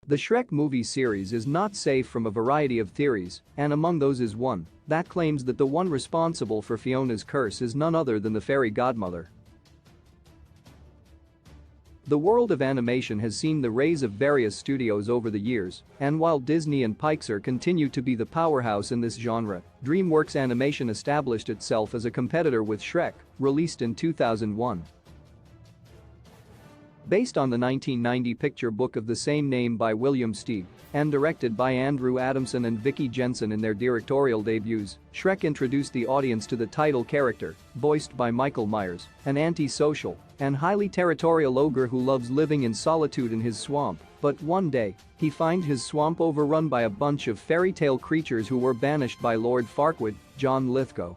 The Shrek movie series is not safe from a variety of theories, and among those is one that claims that the one responsible for Fiona's curse is none other than the fairy godmother. The world of animation has seen the rise of various studios over the years, and while Disney and Pixar continue to be the powerhouse in this genre, DreamWorks Animation established itself as a competitor with Shrek, released in 2001. Based on the 1990 picture book of the same name by William Steig and directed by Andrew Adamson and Vicky Jensen in their directorial debuts, Shrek introduced the audience to the title character, voiced by Michael Myers, an anti-social and highly territorial ogre who loves living in solitude in his swamp, but one day, he finds his swamp overrun by a bunch of fairy tale creatures who were banished by Lord Farquaad, John Lithgow.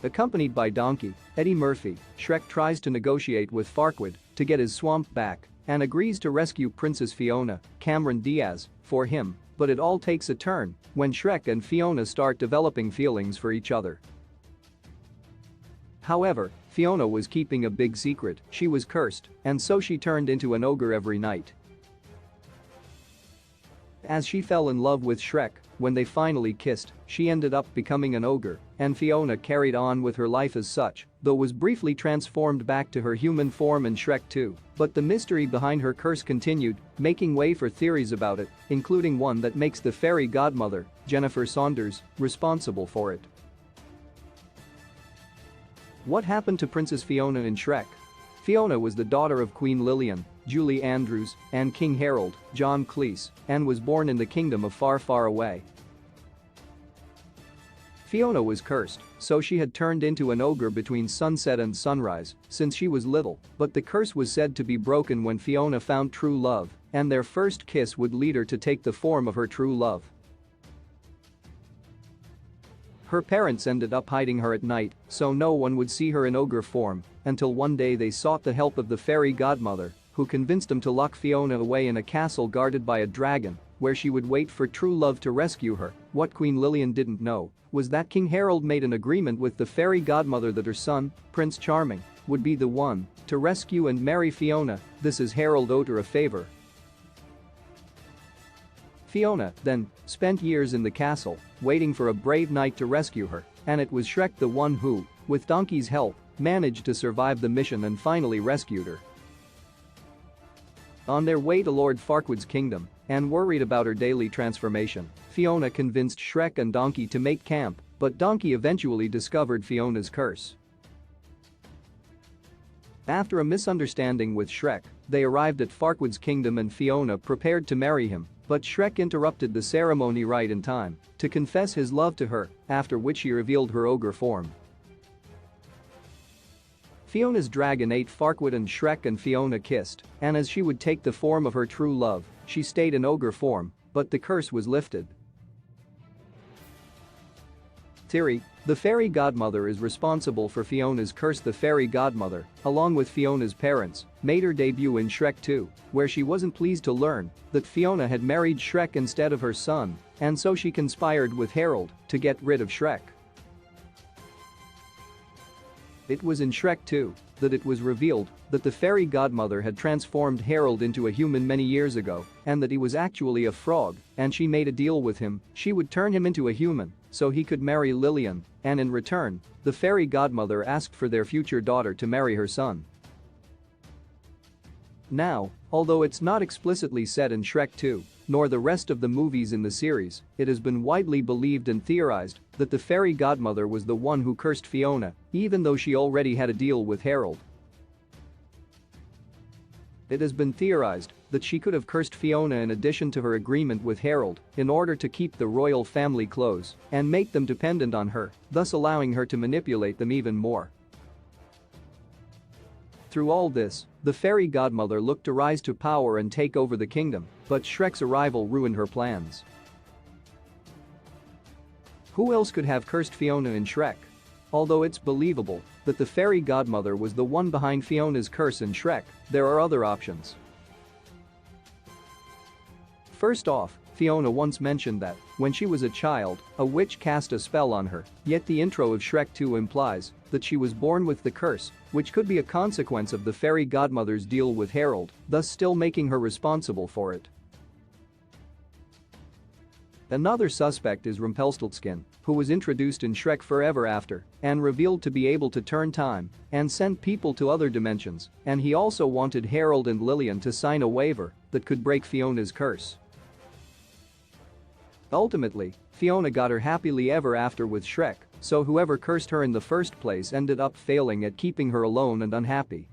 Accompanied by Donkey, Eddie Murphy, Shrek tries to negotiate with Farquaad to get his swamp back and agrees to rescue Princess Fiona, Cameron Diaz, for him, but it all takes a turn when Shrek and Fiona start developing feelings for each other. However, Fiona was keeping a big secret. She was cursed, and so she turned into an ogre every night. As she fell in love with Shrek, when they finally kissed, she ended up becoming an ogre, and Fiona carried on with her life as such, though was briefly transformed back to her human form in Shrek 2. But the mystery behind her curse continued, making way for theories about it, including one that makes the fairy godmother, Jennifer Saunders, responsible for it. What happened to Princess Fiona in Shrek? Fiona was the daughter of Queen Lillian, Julie Andrews, and King Harold, John Cleese, and was born in the kingdom of Far, Far Away. Fiona was cursed, so she had turned into an ogre between sunset and sunrise since she was little, but the curse was said to be broken when Fiona found true love, and their first kiss would lead her to take the form of her true love. Her parents ended up hiding her at night so no one would see her in ogre form until one day they sought the help of the fairy godmother, who convinced them to lock Fiona away in a castle guarded by a dragon, where she would wait for true love to rescue her. What Queen Lillian didn't know was that King Harold made an agreement with the fairy godmother that her son, Prince Charming, would be the one to rescue and marry Fiona. This is Harold owed her a favor. Fiona, then, spent years in the castle, waiting for a brave knight to rescue her, and it was Shrek the one who, with Donkey's help, managed to survive the mission and finally rescued her. On their way to Lord Farquaad's kingdom, and worried about her daily transformation, Fiona convinced Shrek and Donkey to make camp, but Donkey eventually discovered Fiona's curse. After a misunderstanding with Shrek, they arrived at Farquaad's kingdom and Fiona prepared to marry him, but Shrek interrupted the ceremony right in time to confess his love to her, after which he revealed her ogre form. Fiona's dragon ate Farquaad and Shrek and Fiona kissed, and as she would take the form of her true love, she stayed in ogre form, but the curse was lifted. Theory: the fairy godmother is responsible for Fiona's curse. The fairy godmother, along with Fiona's parents, made her debut in Shrek 2, where she wasn't pleased to learn that Fiona had married Shrek instead of her son, and so she conspired with Harold to get rid of Shrek. It was in Shrek 2 that it was revealed that the fairy godmother had transformed Harold into a human many years ago and that he was actually a frog, and she made a deal with him. She would turn him into a human so he could marry Lillian, and in return, the fairy godmother asked for their future daughter to marry her son. Now, although it's not explicitly said in Shrek 2, nor the rest of the movies in the series, it has been widely believed and theorized that the fairy godmother was the one who cursed Fiona, even though she already had a deal with Harold. It has been theorized that she could have cursed Fiona in addition to her agreement with Harold in order to keep the royal family close and make them dependent on her, thus allowing her to manipulate them even more. Through all this, the fairy godmother looked to rise to power and take over the kingdom, but Shrek's arrival ruined her plans. Who else could have cursed Fiona in Shrek? Although it's believable that the fairy godmother was the one behind Fiona's curse in Shrek, there are other options. First off, Fiona once mentioned that, when she was a child, a witch cast a spell on her, yet the intro of Shrek 2 implies that she was born with the curse, which could be a consequence of the fairy godmother's deal with Harold, thus still making her responsible for it. Another suspect is Rumpelstiltskin, who was introduced in Shrek Forever After and revealed to be able to turn time and send people to other dimensions, and he also wanted Harold and Lillian to sign a waiver that could break Fiona's curse. Ultimately, Fiona got her happily ever after with Shrek, so whoever cursed her in the first place ended up failing at keeping her alone and unhappy.